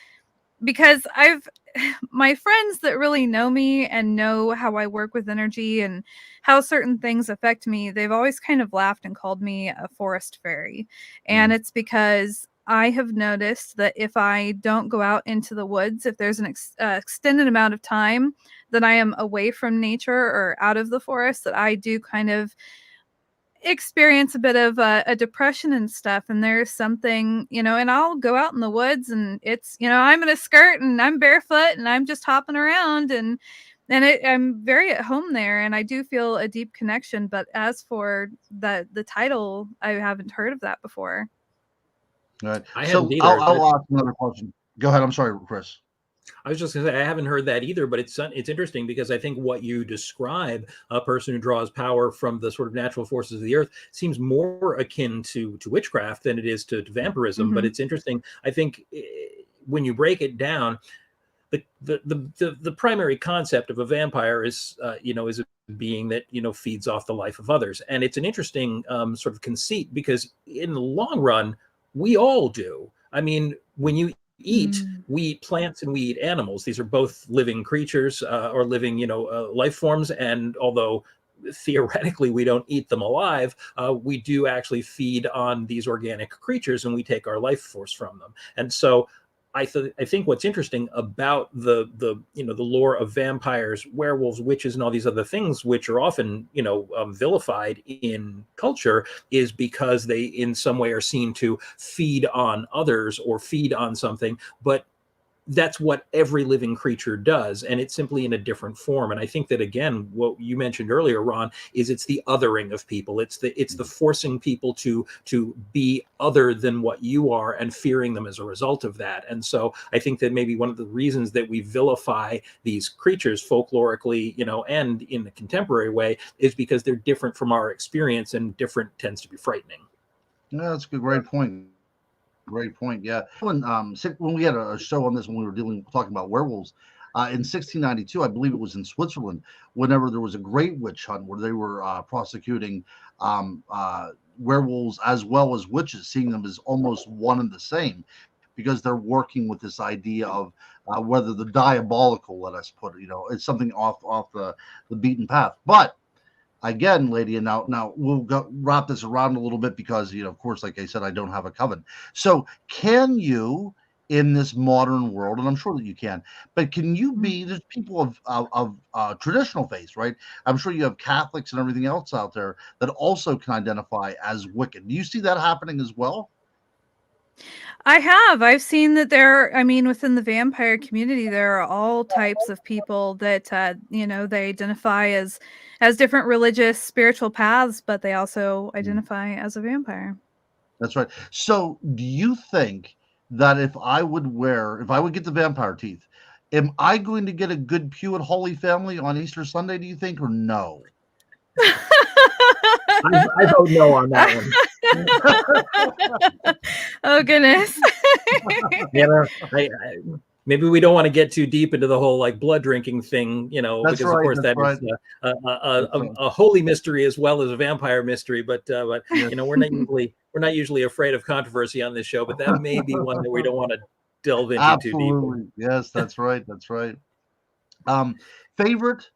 because my friends that really know me and know how I work with energy and how certain things affect me, they've always kind of laughed and called me a forest fairy. And it's because I have noticed that if I don't go out into the woods, if there's an extended amount of time that I am away from nature or out of the forest, that I do kind of experience a bit of a depression and stuff. And there's something, and I'll go out in the woods and it's, I'm in a skirt and I'm barefoot and I'm just hopping around and I'm very at home there, and I do feel a deep connection. But as for the title, I haven't heard of that before. All right. I'll ask another question. Go ahead. I'm sorry, Chris. I was just going to say, I haven't heard that either, but it's interesting because I think what you describe, a person who draws power from the sort of natural forces of the earth, seems more akin to witchcraft than it is to vampirism. Mm-hmm. But it's interesting. I think when you break it down, the primary concept of a vampire is is a being that feeds off the life of others, and it's an interesting sort of conceit because in the long run, we all do. I mean, when you eat, we eat plants and we eat animals. These are both living creatures or living, life forms. And although theoretically we don't eat them alive, we do actually feed on these organic creatures and we take our life force from them. And so I think what's interesting about the lore of vampires, werewolves, witches, and all these other things, which are often vilified in culture, is because they in some way are seen to feed on others or feed on something, but that's what every living creature does, and it's simply in a different form. And I think that, again, what you mentioned earlier, Ron, is it's the othering of people. It's the forcing people to be other than what you are and fearing them as a result of that. And so I think that maybe one of the reasons that we vilify these creatures folklorically, and in the contemporary way, is because they're different from our experience, and different tends to be frightening. Yeah, that's a great point. Great point. Yeah. When we had a show on this, when we were talking about werewolves, in 1692, I believe it was in Switzerland, whenever there was a great witch hunt where they were prosecuting werewolves as well as witches, seeing them as almost one and the same, because they're working with this idea of whether the diabolical, let us put it, it's something off the beaten path. But again, Lady, and now we'll wrap this around a little bit because, of course, like I said, I don't have a coven. So can you, in this modern world, and I'm sure that you can, but can you be, there's people of traditional faiths, right? I'm sure you have Catholics and everything else out there that also can identify as Wiccan. Do you see that happening as well? I have. I've seen that I mean, within the vampire community, there are all types of people that, they identify as different religious, spiritual paths, but they also identify as a vampire. That's right. So, do you think that if I would get the vampire teeth, am I going to get a good pew at Holy Family on Easter Sunday, do you think, or no? I vote no on that one. Oh goodness. Yeah, maybe we don't want to get too deep into the whole like blood drinking thing, That's because of right. course That's that right. is That's right. a holy mystery as well as a vampire mystery. But Yes. we're not usually afraid of controversy on this show, but that may be one that we don't want to delve into too deeply. Absolutely. Yes, that's right. That's right. Favorite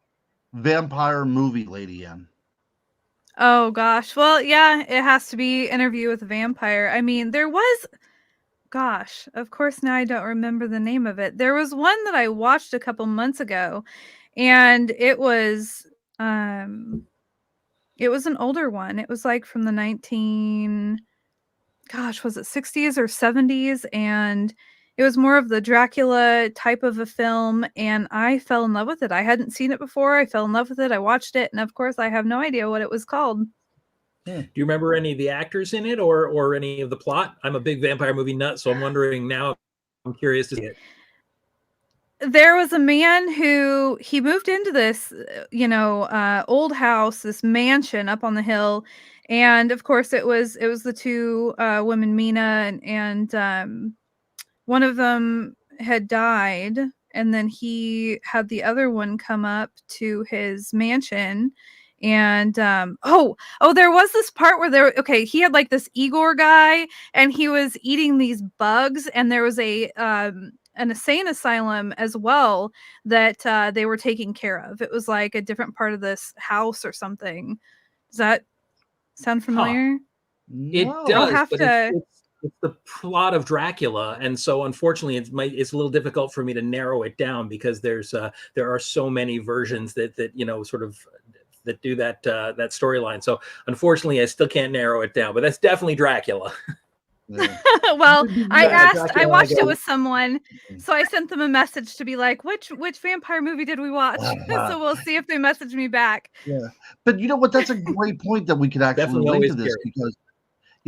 vampire movie, Lady Ann? Oh gosh. Well, yeah, it has to be Interview with a Vampire. I mean, there was gosh, of course now I don't remember the name of it. There was one that I watched a couple months ago, and it was an older one. It was like from the was it 60s or 70s? And it was more of the Dracula type of a film, and I fell in love with it. I hadn't seen it before. I fell in love with it. I watched it, and of course I have no idea what it was called. Do you remember any of the actors in it or any of the plot? I'm a big vampire movie nut, so I'm wondering now. I'm curious to see it. There was a man who he moved into this, old house, this mansion up on the hill, and of course it was the two women, Mina and one of them had died, and then he had the other one come up to his mansion. And there was this part where he had like this Igor guy, and he was eating these bugs, and there was an insane asylum as well that they were taking care of. It was like a different part of this house or something. Does that sound familiar? It No. does, I'll have but to. it's the plot of Dracula, and so unfortunately, it's a little difficult for me to narrow it down because there are so many versions that sort of that do that storyline. So unfortunately, I still can't narrow it down, but that's definitely Dracula. Yeah. Well, I Dracula, watched it with someone, so I sent them a message to be like, which vampire movie did we watch? So we'll see if they message me back. Yeah. But you know what? That's a great point that we could actually Definitely link to always this curious. because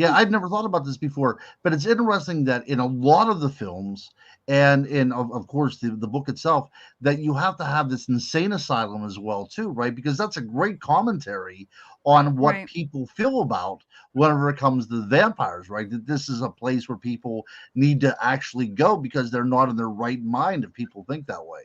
I'd never thought about this before, but it's interesting that in a lot of the films and in of course the book itself, that you have to have this insane asylum as well too, right? Because that's a great commentary on what Right. people feel about whenever it comes to the vampires, right? That this is a place where people need to actually go because they're not in their right mind if people think that way.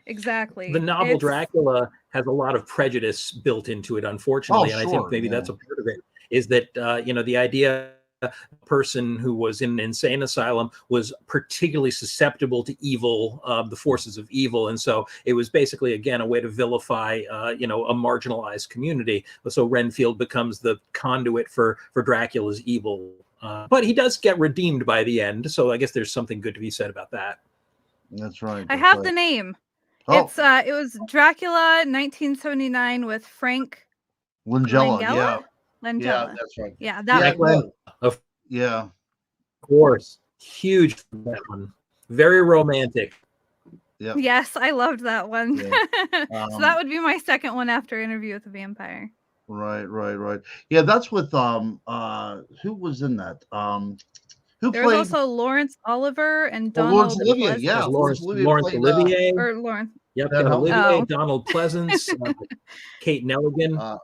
Exactly. The novel Dracula has a lot of prejudice built into it, unfortunately, and I think maybe that's a part of it. Is that the idea a person who was in an insane asylum was particularly susceptible to evil, the forces of evil, and so it was basically again a way to vilify a marginalized community. So Renfield becomes the conduit for Dracula's evil, but he does get redeemed by the end. So I guess there's something good to be said about that. That's right. I have the name. Oh. It was Dracula 1979 with Frank Langella. Langella? Yeah, that's right. Yeah, that one. Of course. Huge that one. Very romantic. Yeah. Yes, I loved that one. Yeah. So that would be my second one after Interview with a Vampire. Right. Yeah, that's with who was in that? There was also Lawrence Oliver and Donald Lawrence Olivier. Pleasance. Yeah, Lawrence Olivier. Or Lawrence. Yep, got Olivier, Donald Pleasance, Kate Nelligan.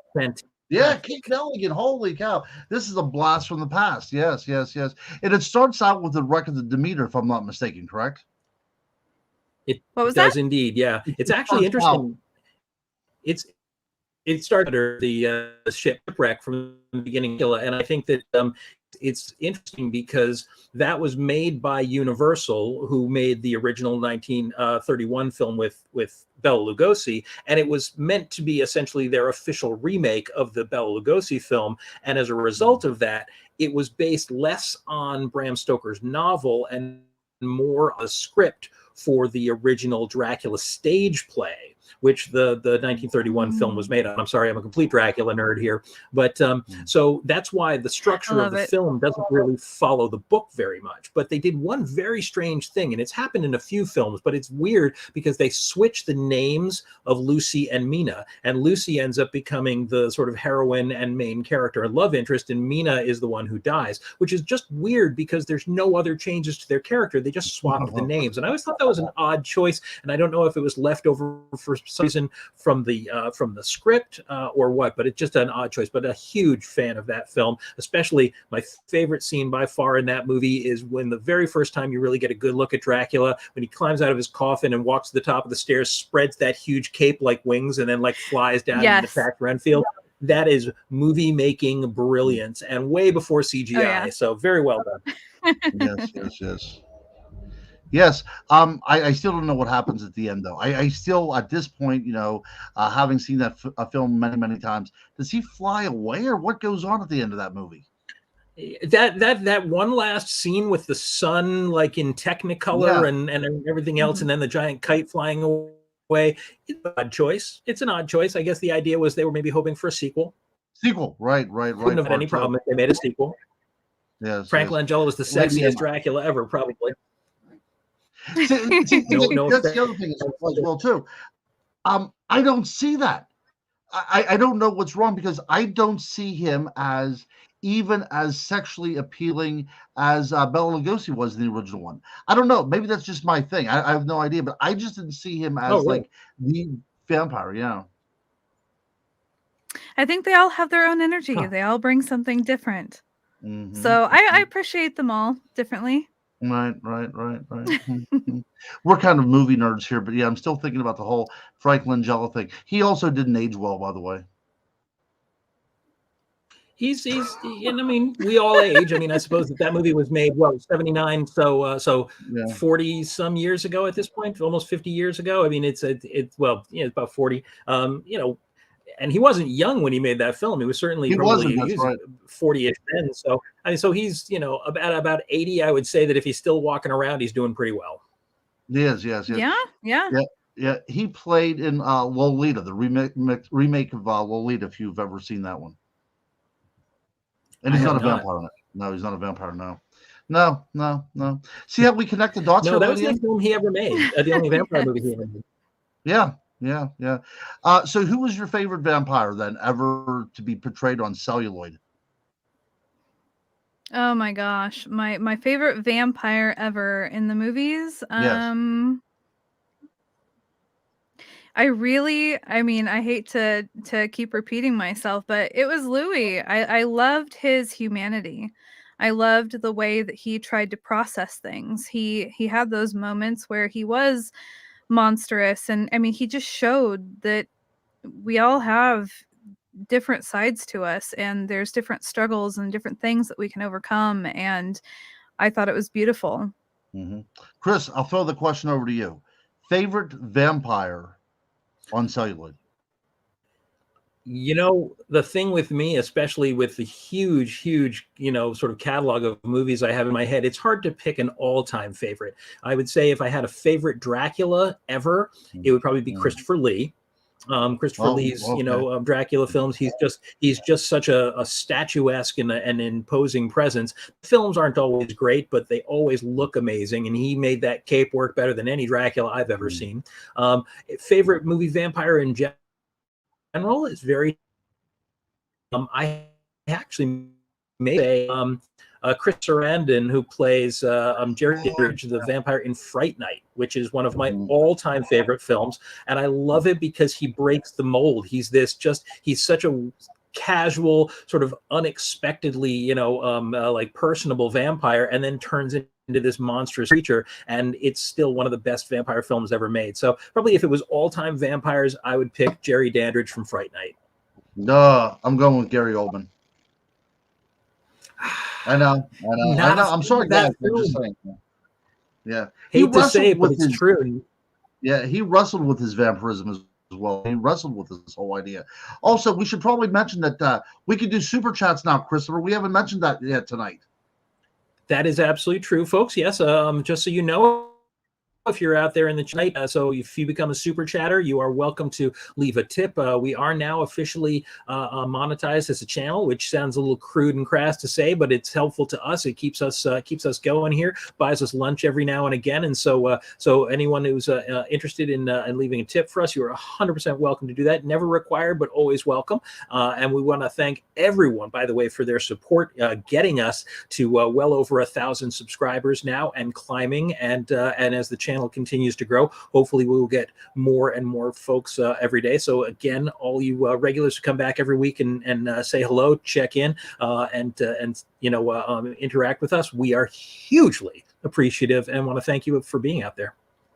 Yeah, Kate Nelligan. Holy cow. This is a blast from the past. Yes. And it starts out with the wreck of the Demeter, if I'm not mistaken, correct? It does indeed, yeah. It's actually interesting. It started under the shipwreck from the beginning, and I think that it's interesting because that was made by Universal, who made the original 1931 film with Bela Lugosi, and it was meant to be essentially their official remake of the Bela Lugosi film. And as a result of that, it was based less on Bram Stoker's novel and more a script for the original Dracula stage play. which the 1931 film was made on. I'm sorry, I'm a complete Dracula nerd here, but so that's why the structure of the film doesn't really follow the book very much. But they did one very strange thing, and it's happened in a few films, but it's weird because they switch the names of Lucy and Mina, and Lucy ends up becoming the sort of heroine and main character and love interest, and Mina is the one who dies, which is just weird because there's no other changes to their character. They just swapped the names, and I always thought that was an odd choice, and I don't know if it was left over for some reason from the script or what, but it's just an odd choice. But a huge fan of that film, especially my favorite scene by far in that movie is when the very first time you really get a good look at Dracula, when he climbs out of his coffin and walks to the top of the stairs, spreads that huge cape like wings, and then like flies down and attacks Renfield. That is movie making brilliance, and way before CGI. So very well done. Yes. I still don't know what happens at the end, though. I still, at this point, having seen that film many, many times, does he fly away, or what goes on at the end of that movie? That one last scene with the sun, like in Technicolor and everything else, and then the giant kite flying away. It's an odd choice. It's an odd choice. I guess the idea was they were maybe hoping for a sequel. Right. Wouldn't have had any problem if they made a sequel. Yes. Frank Langella was the sexiest Dracula ever, probably. That's the other thing as well too. I don't see that. I don't know what's wrong, because I don't see him as even as sexually appealing as Bela Lugosi was in the original one. I don't know. Maybe that's just my thing. I have no idea, but I just didn't see him as like the vampire. Yeah. I think they all have their own energy. They all bring something different. So I appreciate them all differently. Right. We're kind of movie nerds here, but yeah, I'm still thinking about the whole Frank Langella thing. He also didn't age well, by the way. He's and I mean, we all age. I mean, I suppose that movie was made 79, so 40 some years ago at this point, almost 50 years ago. I mean, it's about 40. And he wasn't young when he made that film. He was certainly probably 40-ish then. So so he's about 80. I would say that if he's still walking around, he's doing pretty well. Yes. Yeah. He played in Lolita, the remake of Lolita, if you've ever seen that one. And he's not a vampire. No, he's not a vampire. No. See how we connect the dots? No, that was the film he ever made. The only vampire movie he ever made. Yeah. So who was your favorite vampire then ever to be portrayed on celluloid? Oh my gosh. My favorite vampire ever in the movies. I hate to keep repeating myself, but it was Louis. I loved his humanity. I loved the way that he tried to process things. He had those moments where he was monstrous, and I mean, he just showed that we all have different sides to us, and there's different struggles and different things that we can overcome, and I thought it was beautiful. Chris, I'll throw the question over to you. Favorite vampire on celluloid? The thing with me, especially with the huge, sort of catalog of movies I have in my head, it's hard to pick an all-time favorite. I would say if I had a favorite Dracula ever, it would probably be Christopher Lee. Christopher Lee's, Dracula films. He's just such a statuesque and an imposing presence. Films aren't always great, but they always look amazing. And he made that cape work better than any Dracula I've ever seen. Favorite movie vampire in general is very. I actually may say Chris Sarandon, who plays Jerry Dandridge, the vampire in Fright Night, which is one of my all-time favorite films, and I love it because he breaks the mold. He's such a casual, sort of unexpectedly, like personable vampire, and then turns into this monstrous creature, and it's still one of the best vampire films ever made. So probably if it was all-time vampires, I would pick Jerry Dandridge from Fright Night. No, I'm going with Gary Oldman. I know. I'm sorry, guys. I'm just saying. Yeah. Hate to say it, but it's true. Yeah, he wrestled with his vampirism as well. He wrestled with this whole idea. Also, we should probably mention that we could do super chats now, Christopher. We haven't mentioned that yet tonight. That is absolutely true, folks. Yes, just so you know, if you're out there in the chat. So if you become a super chatter, you are welcome to leave a tip. We are now officially monetized as a channel, which sounds a little crude and crass to say, but it's helpful to us. It keeps us going here, buys us lunch every now and again. And so anyone who's interested in leaving a tip for us, you are 100% welcome to do that. Never required, but always welcome. And we want to thank everyone, by the way, for their support, getting us to well over 1,000 subscribers now and climbing. And as the channel continues to grow, hopefully we will get more and more folks every day. So again, all you regulars who come back every week and say hello, check in, and interact with us, we are hugely appreciative and want to thank you for being out there.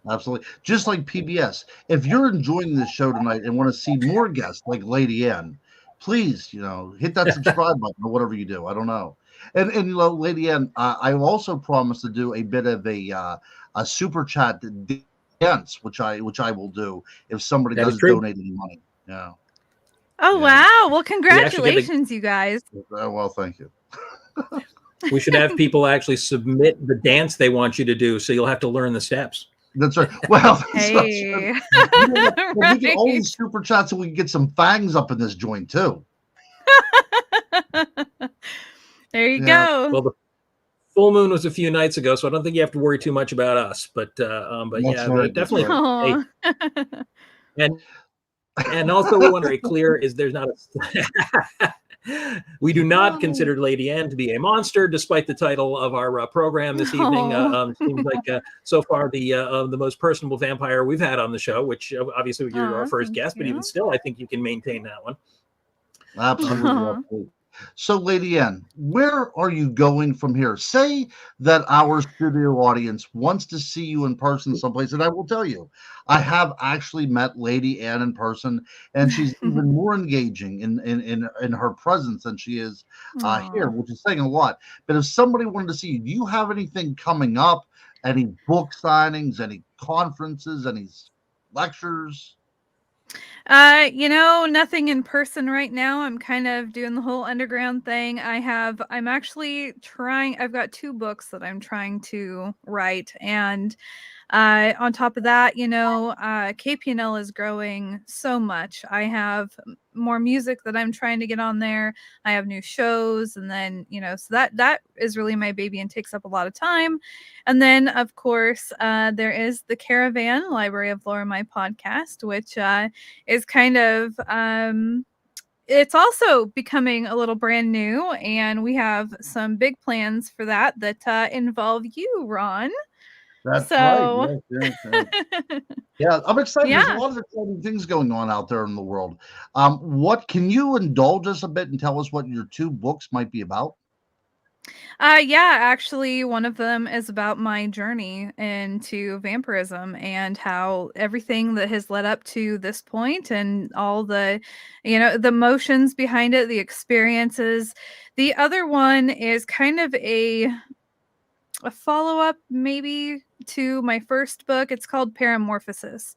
Absolutely. Just like PBS. If you're enjoying this show tonight and want to see more guests like Lady Ann, please, hit that subscribe button or whatever you do. I don't know. And Lady Ann, I also promised to do a bit of a super chat dance, which I will do if somebody does donate any money. Yeah. Oh, wow. Well, congratulations, you guys. Well, thank you. We should have people actually submit the dance they want you to do, so you'll have to learn the steps. That's right. Well, hey. We can always super chat so we can get some fangs up in this joint too. There you go. Well, the full moon was a few nights ago, so I don't think you have to worry too much about us. But yeah, right, definitely. Right. And also, we want to be clear is there's not a. We do not consider Lady Ann to be a monster, despite the title of our program this evening. Seems like so far the most personable vampire we've had on the show, which obviously you're our first guest, but even still, I think you can maintain that one. Absolutely. So, Lady Ann, where are you going from here? Say that our studio audience wants to see you in person someplace, and I will tell you, I have actually met Lady Ann in person, and she's even more engaging in her presence than she is here, which is saying a lot. But if somebody wanted to see you, do you have anything coming up? Any book signings? Any conferences? Any lectures? Nothing in person right now. I'm kind of doing the whole underground thing. I've got 2 books that I'm trying to write. And on top of that, KPNL is growing so much. I have more music that I'm trying to get on there. I have new shows, and then, so that is really my baby and takes up a lot of time. And then, of course, there is the Caravan Library of Lore, my podcast, which is kind of it's also becoming a little brand new, and we have some big plans for that involve you, Ron. That's right. Yes. Yeah, I'm excited. Yeah. There's a lot of exciting things going on out there in the world. What can you indulge us a bit and tell us what your 2 books might be about? Yeah, actually, one of them is about my journey into vampirism and how everything that has led up to this point and all the, the emotions behind it, the experiences. The other one is kind of a follow-up maybe to my first book. It's called Paramorphosis.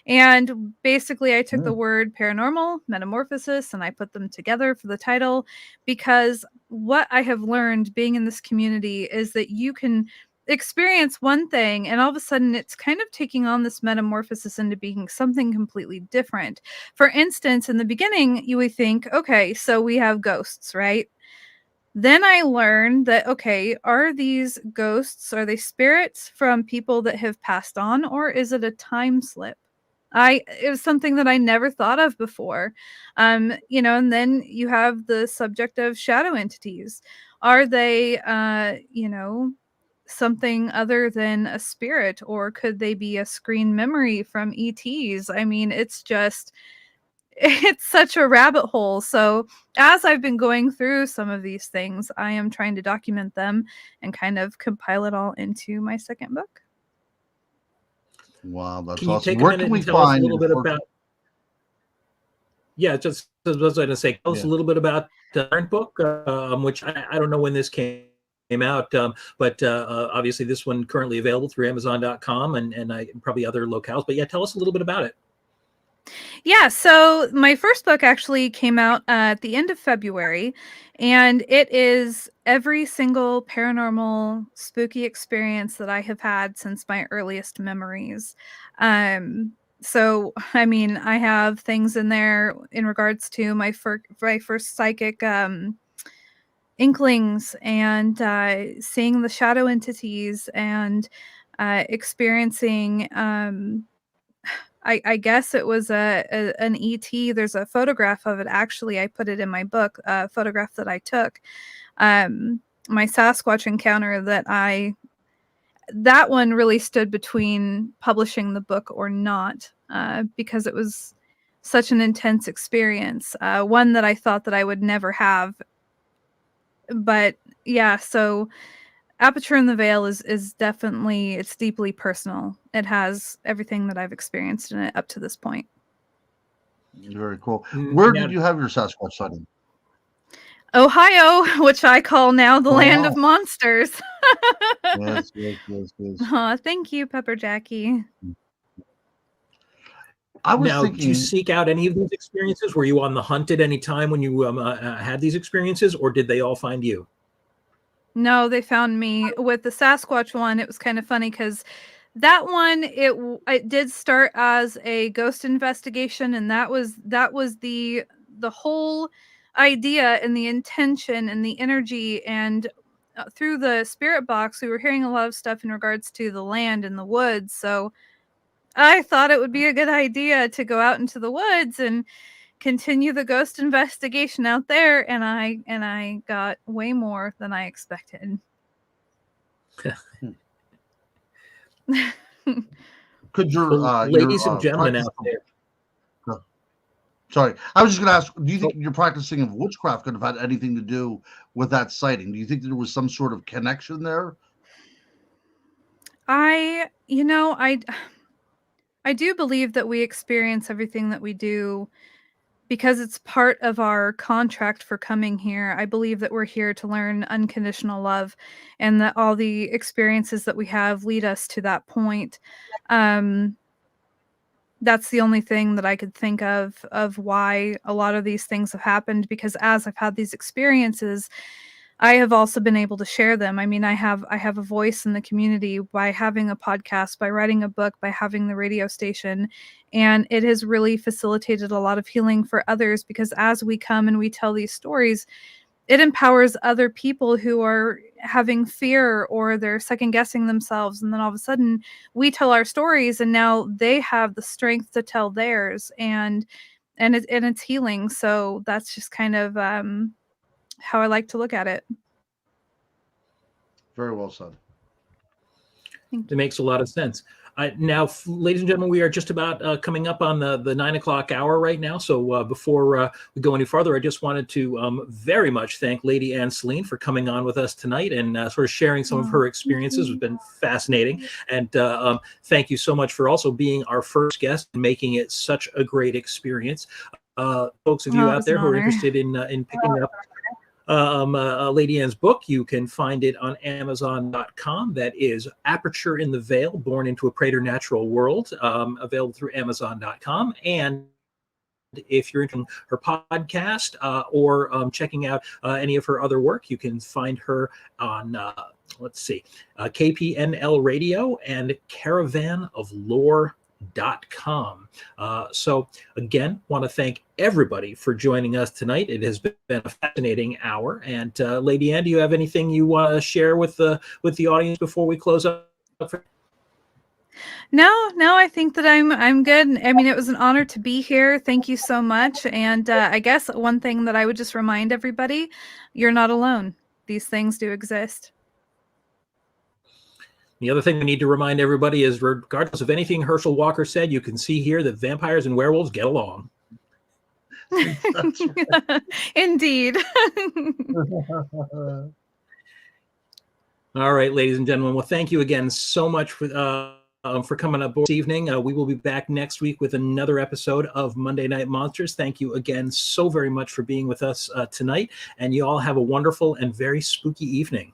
And basically I took the word paranormal, metamorphosis, and I put them together for the title, because what I have learned being in this community is that you can experience one thing and all of a sudden it's kind of taking on this metamorphosis into being something completely different. For instance, in the beginning, you would think, okay, so we have ghosts, right? Then I learned that, okay, are these ghosts, are they spirits from people that have passed on, or is it a time slip? It was something that I never thought of before. And then you have the subject of shadow entities. Are they, something other than a spirit, or could they be a screen memory from ETs? I mean, it's such a rabbit hole. So as I've been going through some of these things, I am trying to document them and kind of compile it all into my second book. Wow, that's awesome. Can you take Where a minute can we and tell us find a little bit about? Yeah, just as I was going to say, tell us a little bit about the current book, which I don't know when this came out, but obviously this one currently available through Amazon.com and probably other locales. But yeah, tell us a little bit about it. Yeah, so my first book actually came out at the end of February, and it is every single paranormal spooky experience that I have had since my earliest memories. So I mean, I have things in there in regards to my first psychic inklings, and seeing the shadow entities, and experiencing I guess it was an ET. There's a photograph of it. Actually, I put it in my book, a photograph that I took. My Sasquatch encounter that one really stood between publishing the book or not, because it was such an intense experience. One that I thought that I would never have. But yeah, so Aperture in the Veil is definitely, it's deeply personal. It has everything that I've experienced in it up to this point. Very cool. Where Now, did you have your Sasquatch sighting? Ohio, which I call now the Oh, land wow. of monsters. Yes. Aw, thank you, Pepper Jackie. I was now, did you thinking, seek out any of these experiences? Were you on the hunt at any time when you had these experiences, or did they all find you? No, they found me. With the Sasquatch one, it was kind of funny because that one, it did start as a ghost investigation, and that was the whole idea and the intention and the energy. And through the spirit box, we were hearing a lot of stuff in regards to the land and the woods. So I thought it would be a good idea to go out into the woods and continue the ghost investigation out there, and I got way more than I expected. could Well, ladies and your gentlemen practice? out there, Sorry, I was just going to ask. Do you oh, think your practicing of witchcraft could have had anything to do with that sighting? Do you think there was some sort of connection there? I you know, I do believe that we experience everything that we do because it's part of our contract for coming here. I believe that we're here to learn unconditional love, and that all the experiences that we have lead us to that point. Um, that's the only thing that I could think of why a lot of these things have happened, because as I've had these experiences, I have also been able to share them. I mean, I have a voice in the community by having a podcast, by writing a book, by having the radio station, and it has really facilitated a lot of healing for others, because as we come and we tell these stories, it empowers other people who are having fear or they're second guessing themselves, and then all of a sudden we tell our stories and now they have the strength to tell theirs, and it's healing. So that's just kind of how I like to look at it. Very well said. Thank it makes a lot of sense. Now, ladies and gentlemen, we are just about coming up on the 9 o'clock hour right now. So before we go any farther, I just wanted to very much thank Lady Ann Selene for coming on with us tonight and sort of sharing some of her experiences. It's been fascinating. And thank you so much for also being our first guest and making it such a great experience. Folks of you out there who are interested in picking up Lady Ann's book, you can find it on Amazon.com. That is Aperture in the Veil, Born into a Preternatural World, available through Amazon.com. And if you're into her podcast or checking out any of her other work, you can find her on, KPNL Radio and caravanoflore.com. So again, want to thank everybody for joining us tonight. It has been a fascinating hour. And Lady Ann, do you have anything you want to share with the audience before we close up? No, I think that I'm good. I mean, it was an honor to be here. Thank you so much. And I guess one thing that I would just remind everybody, you're not alone. These things do exist. The other thing we need to remind everybody is, regardless of anything Herschel Walker said, you can see here that vampires and werewolves get along. Indeed. All right, ladies and gentlemen. Well, thank you again so much for coming up this evening. We will be back next week with another episode of Monday Night Monsters. Thank you again so very much for being with us tonight. And you all have a wonderful and very spooky evening.